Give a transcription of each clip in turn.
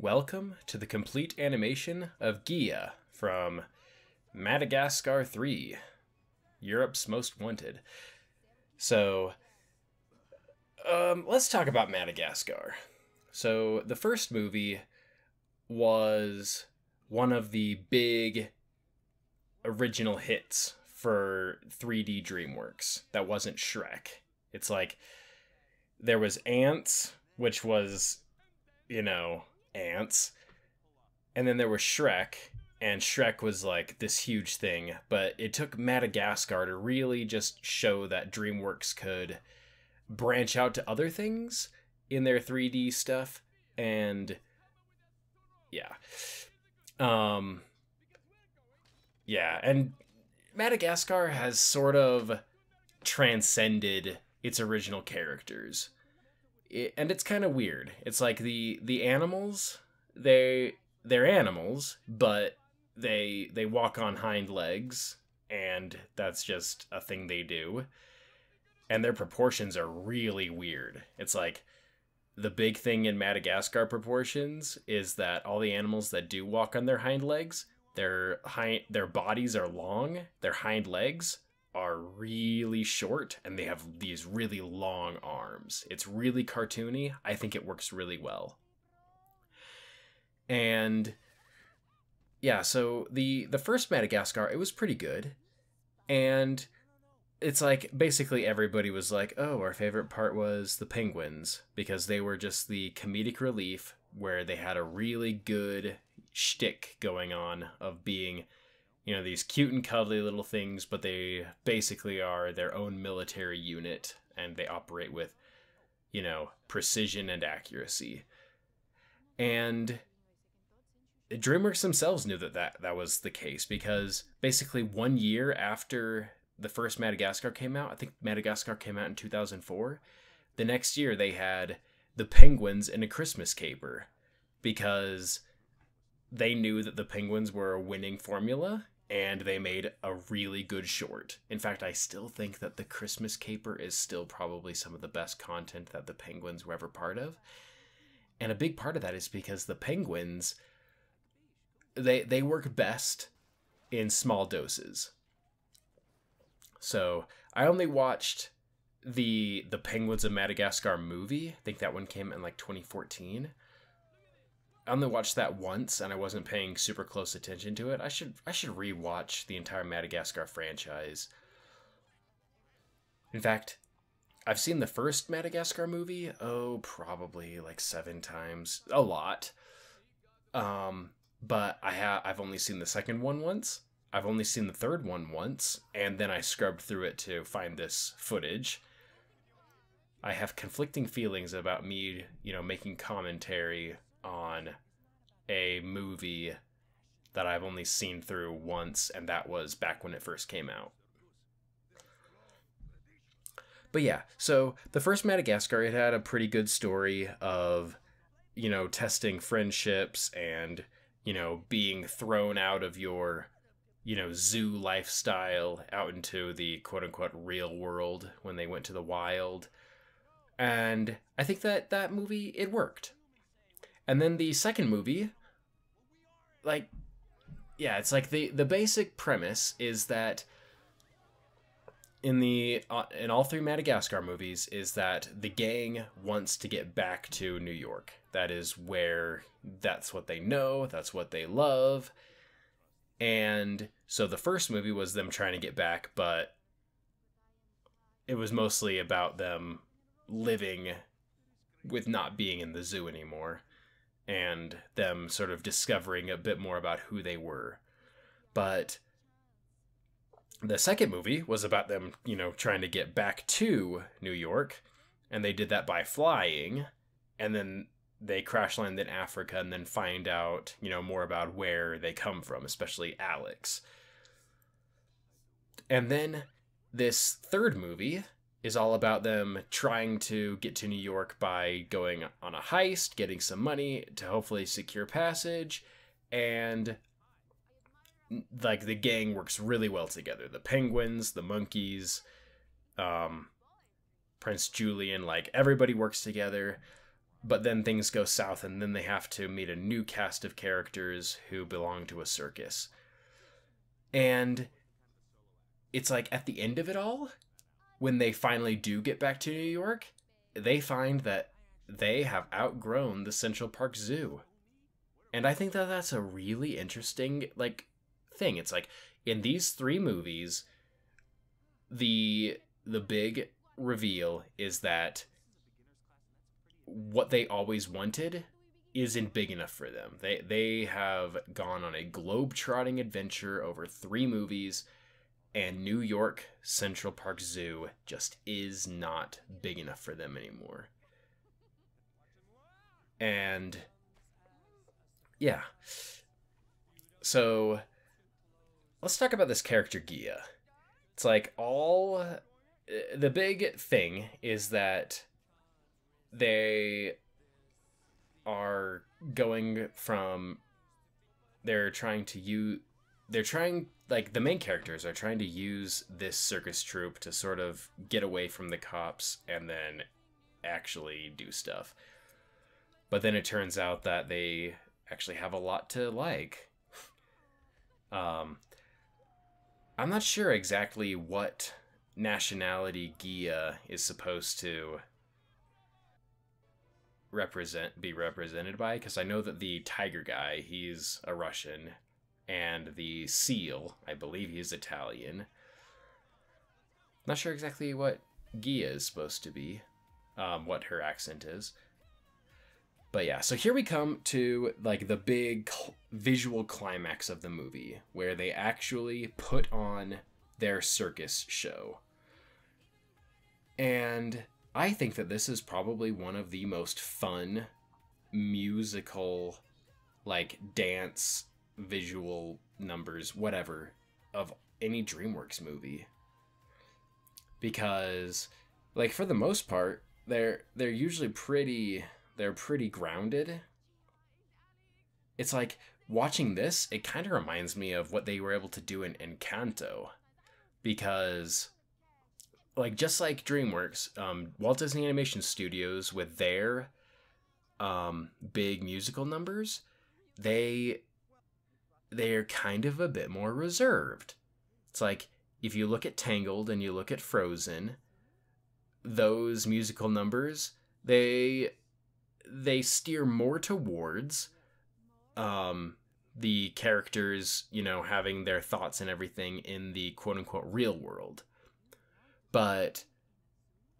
welcome to the complete animation of Gia from Madagascar 3, Europe's Most Wanted. So, let's talk about Madagascar. So, the first movie was one of the big original hits for 3D DreamWorks that wasn't Shrek. It's like, there was Ants, which was, ants. And then there was Shrek, and Shrek was like this huge thing, but it took Madagascar to really just show that DreamWorks could branch out to other things in their 3D stuff. And and Madagascar has sort of transcended its original characters. And it's kind of weird. It's like the animals, they're animals, but they walk on hind legs, and that's just a thing they do. And their proportions are really weird. It's like the big thing in Madagascar proportions is that all the animals that do walk on their hind legs, their bodies are long, their hind legs are really short, and they have these really long arms. It's really cartoony. I think it works really well. And yeah, so the first Madagascar, it was pretty good. And it's like basically everybody was like, oh, our favorite part was the penguins, because they were just the comedic relief where they had a really good shtick going on of being these cute and cuddly little things, but they basically are their own military unit, and they operate with, precision and accuracy. And DreamWorks themselves knew that was the case, because basically 1 year after the first Madagascar came out, I think Madagascar came out in 2004, the next year they had the penguins in A Christmas Caper, because they knew that the penguins were a winning formula, and they made a really good short. In fact, I still think that The Christmas Caper is still probably some of the best content that the penguins were ever part of. And a big part of that is because the penguins, they work best in small doses. So I only watched the Penguins of Madagascar movie. I think that one came in like 2014. I only watched that once, and I wasn't paying super close attention to it. I should rewatch the entire Madagascar franchise. In fact, I've seen the first Madagascar movie, probably like 7 times. A lot. But I've only seen the second one once. I've only seen the third one once, and then I scrubbed through it to find this footage. I have conflicting feelings about me, making commentary on a movie that I've only seen through once, and that was back when it first came out. But yeah, so the first Madagascar, it had a pretty good story of, testing friendships and, being thrown out of your, zoo lifestyle out into the quote-unquote real world when they went to the wild. And I think that movie, it worked. And then the second movie, it's like the basic premise is that in all 3 Madagascar movies is that the gang wants to get back to New York. That's what they know, that's what they love. And so the first movie was them trying to get back, but it was mostly about them living with not being in the zoo anymore, and them sort of discovering a bit more about who they were. But the second movie was about them, trying to get back to New York, and they did that by flying, and then they crash land in Africa and then find out, more about where they come from, especially Alex. And then this third movie is all about them trying to get to New York by going on a heist, getting some money to hopefully secure passage, and like the gang works really well together. The penguins, the monkeys, Prince Julian, like everybody works together. but then things go south, and then they have to meet a new cast of characters who belong to a circus. And it's like at the end of it all, when they finally do get back to New York, they find that they have outgrown the Central Park Zoo. And I think that that's a really interesting like thing. It's like in these three movies, the big reveal is that what they always wanted isn't big enough for them. They have gone on a globe-trotting adventure over three movies, and New York Central Park Zoo just is not big enough for them anymore. And yeah. So let's talk about this character Gia. It's like all the big thing is that they are going from they're trying like the main characters are trying to use this circus troupe to sort of get away from the cops and then actually do stuff. But then it turns out that they actually have a lot to like. I'm not sure exactly what nationality Gia is supposed to be represented by, because I know that the tiger guy, he's a Russian, and the seal, I believe he's Italian. Not sure exactly what Gia is supposed to be, what her accent is. But yeah, so here we come to like the big visual climax of the movie, where they actually put on their circus show. And I think that this is probably one of the most fun musical, like dance, visual numbers, whatever, of any DreamWorks movie. Because, like, for the most part, they're usually pretty grounded. It's like watching this, it kind of reminds me of what they were able to do in Encanto, because like just like DreamWorks, Walt Disney Animation Studios with their big musical numbers, they're kind of a bit more reserved. It's like if you look at Tangled and you look at Frozen, those musical numbers, they steer more towards the characters, you know, having their thoughts and everything in the quote-unquote real world. But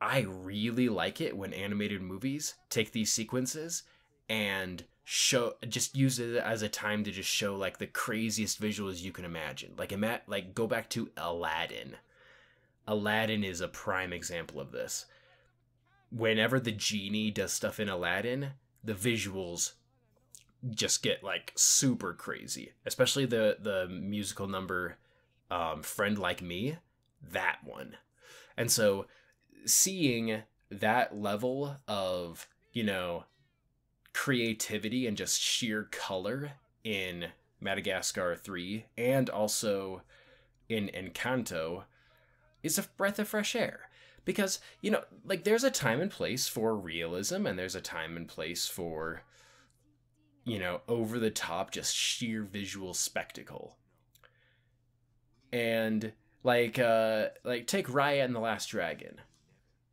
I really like it when animated movies take these sequences and just use it as a time to just show like the craziest visuals you can imagine. Like go back to Aladdin. Aladdin is a prime example of this. Whenever the genie does stuff in Aladdin, the visuals just get like super crazy. Especially the musical number Friend Like Me, that one. And so seeing that level of, you know, creativity and just sheer color in Madagascar 3 and also in Encanto is a breath of fresh air. Because, you know, like there's a time and place for realism and there's a time and place for, you know, over the top, just sheer visual spectacle. And like take Raya and the Last Dragon.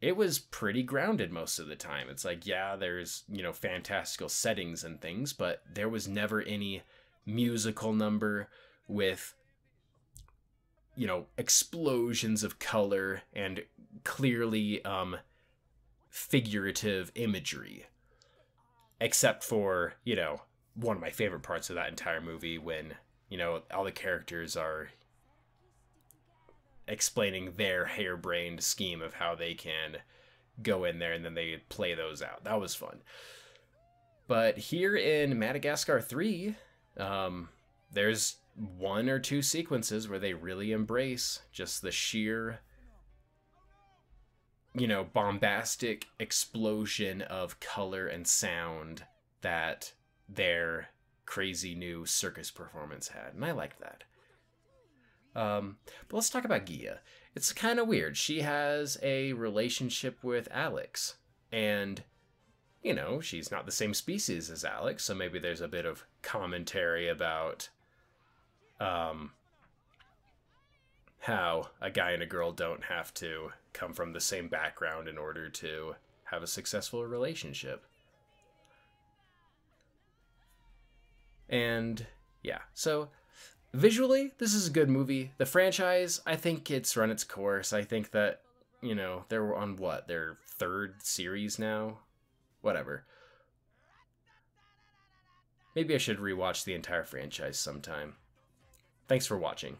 It was pretty grounded most of the time. It's like, yeah, there's, you know, fantastical settings and things, but there was never any musical number with, you know, explosions of color and clearly figurative imagery. Except for, you know, one of my favorite parts of that entire movie when, you know, all the characters are explaining their harebrained scheme of how they can go in there and then they play those out. That was fun. But here in Madagascar 3, there's one or two sequences where they really embrace just the sheer, you know, bombastic explosion of color and sound that their crazy new circus performance had. And I liked that. But let's talk about Gia. It's kind of weird. She has a relationship with Alex, and you know, she's not the same species as Alex, so maybe there's a bit of commentary about um, how a guy and a girl don't have to come from the same background in order to have a successful relationship. And yeah, so visually, this is a good movie. The franchise, I think it's run its course. I think that, you know, they're on what? Their third series now? Whatever. Maybe I should rewatch the entire franchise sometime. Thanks for watching.